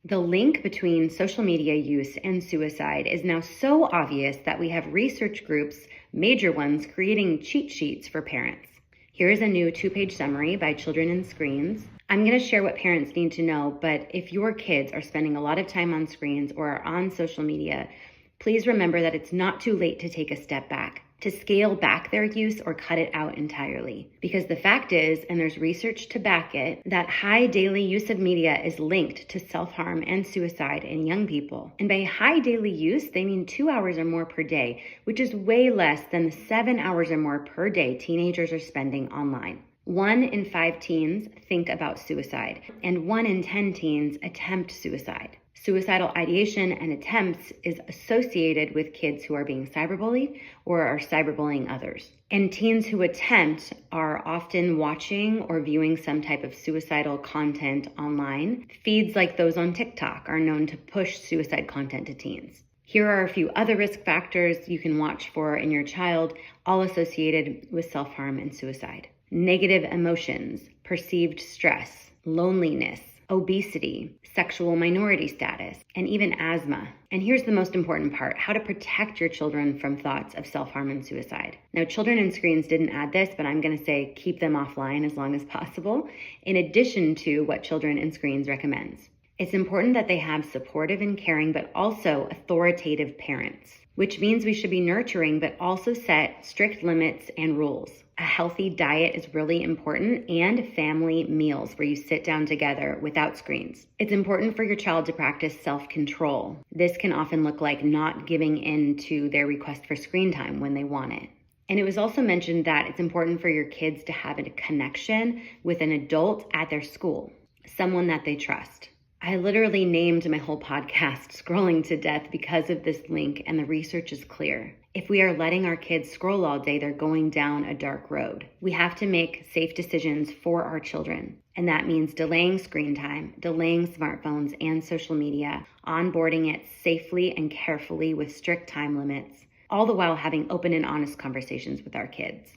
The link between social media use and suicide is now so obvious that we have research groups, major ones, creating cheat sheets for parents. Here is a new 2-page summary by Children and Screens. I'm going to share what parents need to know, but if your kids are spending a lot of time on screens or are on social media, please remember that it's not too late to take a step back, to scale back their use or cut it out entirely. Because the fact is, and there's research to back it, that high daily use of media is linked to self-harm and suicide in young people. And by high daily use, they mean 2 hours or more per day, which is way less than the 7 hours or more per day teenagers are spending online. 1 in 5 teens think about suicide, and 1 in 10 teens attempt suicide. Suicidal ideation and attempts is associated with kids who are being cyberbullied or are cyberbullying others. And teens who attempt are often watching or viewing some type of suicidal content online. Feeds like those on TikTok are known to push suicide content to teens. Here are a few other risk factors you can watch for in your child, all associated with self-harm and suicide. Negative emotions, perceived stress, loneliness, obesity, sexual minority status, and even asthma. And here's the most important part: how to protect your children from thoughts of self-harm and suicide. Now, Children and Screens didn't add this, but I'm going to say keep them offline as long as possible, in addition to what Children and Screens recommends. It's important that they have supportive and caring, but also authoritative parents, which means we should be nurturing, but also set strict limits and rules. A healthy diet is really important, and family meals where you sit down together without screens. It's important for your child to practice self-control. This can often look like not giving in to their request for screen time when they want it. And it was also mentioned that it's important for your kids to have a connection with an adult at their school, someone that they trust. I literally named my whole podcast Scrolling to Death because of this link, and the research is clear. If we are letting our kids scroll all day, they're going down a dark road. We have to make safe decisions for our children, and that means delaying screen time, delaying smartphones and social media, onboarding it safely and carefully with strict time limits, all the while having open and honest conversations with our kids.